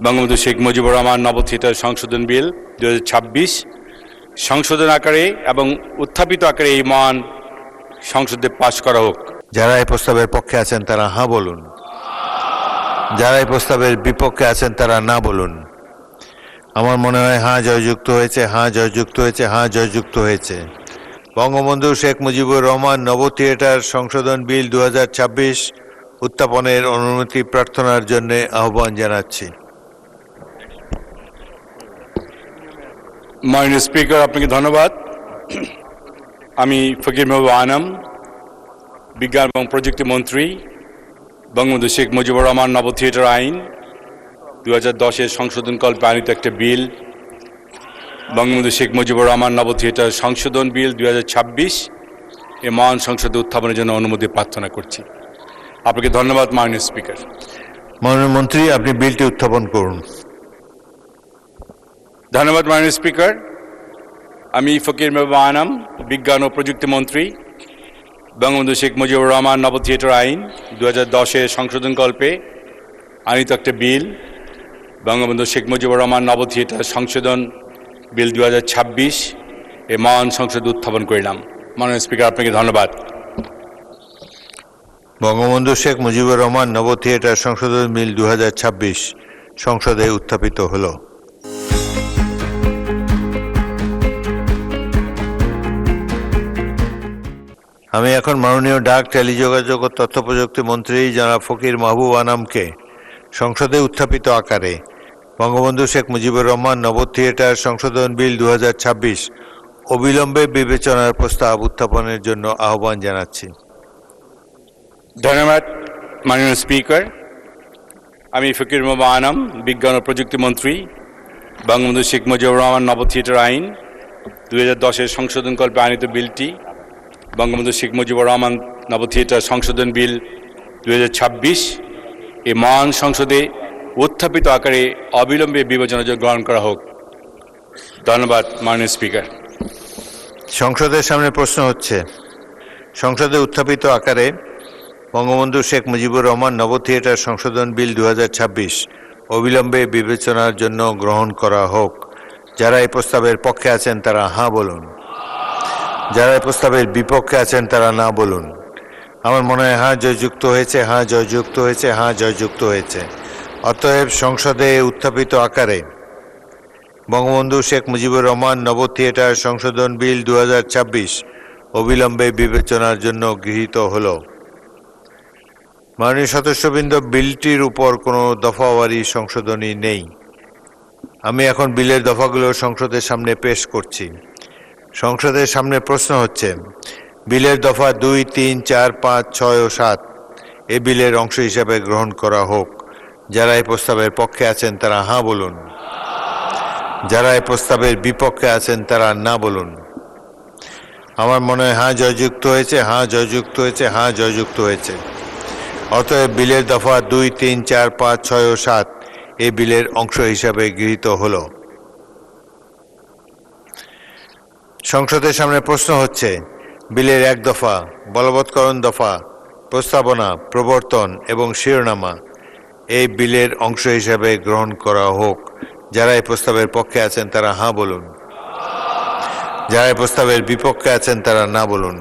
বঙ্গবন্ধু শেখ মুজিবুর রহমান নব থিয়েটার সংশোধন বিল 2026 সংশোধন আকারে এবং উত্থাপিত আকারে এই মহান সংসদে পাশ করা হোক। যারা এই প্রস্তাবের পক্ষে আছেন তারা হ্যাঁ বলুন, যারা এই প্রস্তাবের বিপক্ষে আছেন তারা না বলুন। আমার মনে হয় হ্যাঁ জয়যুক্ত হয়েছে, হ্যাঁ জয়যুক্ত হয়েছে, হ্যাঁ জয়যুক্ত হয়েছে। বঙ্গবন্ধু শেখ মুজিবুর রহমান নব থিয়েটার সংশোধন বিল 2026 উত্থাপনের অনুমতি প্রার্থনার জন্য আহ্বান জানাচ্ছি। মাননীয় স্পিকার, আপনাকে ধন্যবাদ। আমি ফকির মেহবুব আনাম, বিজ্ঞান এবং প্রযুক্তি মন্ত্রী। বঙ্গবন্ধু শেখ মুজিবুর রহমান নব থিয়েটার আইন 2010-এর সংশোধনকল্পে আনিত একটা বিল, বঙ্গবন্ধু শেখ মুজিবুর রহমান নব থিয়েটার সংশোধন বিল 2026 এ মহান সংসদে উত্থাপনের জন্য অনুমতি প্রার্থনা করছি। আপনাকে ধন্যবাদ মাননীয় স্পিকার। মাননীয় মন্ত্রী, আপনি বিলটি উত্থাপন করুন। ধন্যবাদ মাননীয় স্পিকার। আমি ফকির মেহবুব আনাম, বিজ্ঞান ও প্রযুক্তি মন্ত্রী। বঙ্গবন্ধু শেখ মুজিবুর রহমান নব থিয়েটার আইন 2010-এর সংশোধনকল্পে আনিত একটা বিল, বঙ্গবন্ধু শেখ মুজিবুর রহমান নব থিয়েটার সংশোধন বিল 2026 এ মহান সংসদে উত্থাপন করিলাম। মাননীয় স্পিকার, আপনাকে ধন্যবাদ। বঙ্গবন্ধু শেখ মুজিবুর রহমান নব থিয়েটার সংশোধন বিল 2026 সংসদে উত্থাপিত হলো। আমি এখন মাননীয় ডাক, টেলিযোগাযোগ ও তথ্য প্রযুক্তি মন্ত্রী জনাব ফকির মাহবুব আনামকে সংসদে উত্থাপিত আকারে বঙ্গবন্ধু শেখ মুজিবুর রহমান নব থিয়েটার সংশোধন বিল 2026 অবিলম্বে বিবেচনার প্রস্তাব উত্থাপনের জন্য আহ্বান জানাচ্ছি। ধন্যবাদ মাননীয় স্পিকার। আমি ফকির মেহবুব আনাম, বিজ্ঞান ও প্রযুক্তি মন্ত্রী। বঙ্গবন্ধু শেখ মুজিবুর রহমান নব থিয়েটার আইন 2010-এর সংশোধনকল্পে আনিত বিলটি, বঙ্গবন্ধু শেখ মুজিবুর রহমান নব থিয়েটার সংশোধন বিল 2026 এ মহান সংসদে উত্থাপিত আকারে অবিলম্বে বিবেচনার জন্য গ্রহণ করা হোক। ধন্যবাদ মাননীয় স্পিকার। সংসদের সামনে প্রশ্ন হচ্ছে, সংসদে উত্থাপিত আকারে বঙ্গবন্ধু শেখ মুজিবুর রহমান নব থিয়েটার সংশোধন বিল 2026 অবিলম্বে বিবেচনার জন্য গ্রহণ করা হোক। যারা এই প্রস্তাবের পক্ষে আছেন তারা হ্যাঁ বলুন, যারা এই প্রস্তাবের বিপক্ষে আছেন তারা না বলুন। আমার মনে হয় হ্যাঁ জয়যুক্ত হয়েছে, হ্যাঁ জয়যুক্ত হয়েছে, হ্যাঁ জয়যুক্ত হয়েছে। অতএব সংসদে উত্থাপিত আকারে বঙ্গবন্ধু শেখ মুজিবুর রহমান নব থিয়েটার সংশোধন বিল 2026 অবিলম্বে বিবেচনার জন্য গৃহীত হল। মাননীয় সদস্যবৃন্দ, বিলটির উপর কোনো দফাওয়ারি সংশোধনী নেই। আমি এখন বিলের দফাগুলো সংসদের সামনে পেশ করছি। সংসদের সামনে প্রশ্ন হচ্ছে, বিলের দফা 2, 3, 4, 5, 6 ও 7 এ বিলের অংশ হিসাবে গ্রহণ করা হোক। যারা এই প্রস্তাবের পক্ষে আছেন তারা হ্যাঁ বলুন, যারা এই প্রস্তাবের বিপক্ষে আছেন তারা না বলুন। আমার মনে হয় হ্যাঁ জয়যুক্ত হয়েছে, হ্যাঁ জয়যুক্ত হয়েছে, হ্যাঁ জয়যুক্ত হয়েছে। অতএব বিলের দফা 2, 3, 4, 5, 6 ও 7 এই বিলের অংশ হিসাবে গৃহীত হল। সংসদের সামনে প্রশ্ন হচ্ছে, বিলের 1 দফা, বলবৎকরণ দফা, প্রস্তাবনা, প্রবর্তন এবং শিরোনামা এই বিলের অংশ হিসাবে গ্রহণ করা হোক। যারা এই প্রস্তাবের পক্ষে আছেন তারা হ্যাঁ বলুন, যারা এই প্রস্তাবের বিপক্ষে আছেন তারা না বলুন।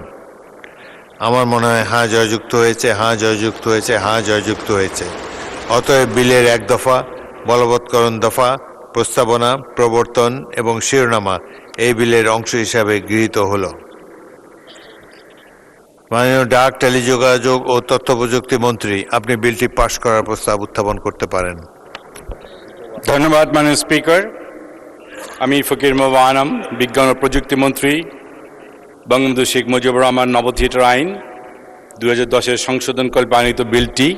আমার মনে হয় হ্যাঁ জয়যুক্ত হয়েছে, হ্যাঁ জয়যুক্ত হয়েছে, হ্যাঁ জয়যুক্ত হয়েছে। অতএব বিলের 1 দফা, বলবৎকরণ দফা, প্রস্তাবনা, প্রবর্তন এবং শিরোনামা এই বিলের অংশ হিসাবে গৃহীত হল। মাননীয় ডাক, টেলিযোগাযোগ ও তথ্য প্রযুক্তি মন্ত্রী, আপনি বিলটি পাশ করার প্রস্তাব উত্থাপন করতে পারেন। ধন্যবাদ মাননীয় স্পিকার। আমি ফকির মেহবুব আনাম, বিজ্ঞান ও প্রযুক্তি মন্ত্রী। বঙ্গবন্ধু শেখ মুজিবুর রহমান নব থিয়েটার আইন 2010-এর সংশোধনকল্পে আনিত বিলটি,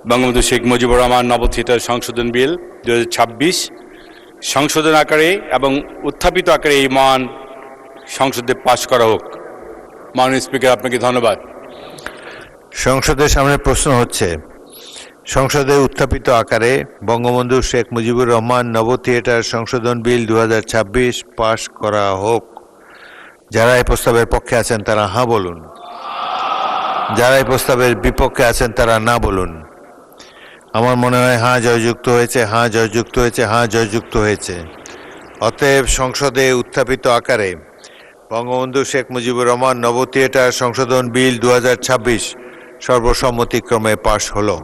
বঙ্গবন্ধু শেখ মুজিবুর রহমান নব থিয়েটার সংশোধন বিল 2026 সংশোধন আকারে এবং উত্থাপিত আকারে এই মহান সংসদে পাশ করা হোক। মাননীয় স্পিকার, আপনাকে ধন্যবাদ। সংসদের সামনে প্রশ্ন হচ্ছে, সংসদে উত্থাপিত আকারে বঙ্গবন্ধু শেখ মুজিবুর রহমান নব থিয়েটার সংশোধন বিল 2026 পাশ করা হোক। যারা এই প্রস্তাবের পক্ষে আছেন তারা হ্যাঁ বলুন, যারা এই প্রস্তাবের বিপক্ষে আছেন তারা না বলুন। আমার মনে হয় হ্যাঁ জয়যুক্ত হয়েছে, হ্যাঁ জয়যুক্ত হয়েছে, হ্যাঁ জয়যুক্ত হয়েছে। অতএব সংসদে উত্থাপিত আকারে বঙ্গবন্ধু শেখ মুজিবুর রহমান নব থিয়েটার সংশোধন বিল 2026 সর্বসম্মতিক্রমে পাশ হলো।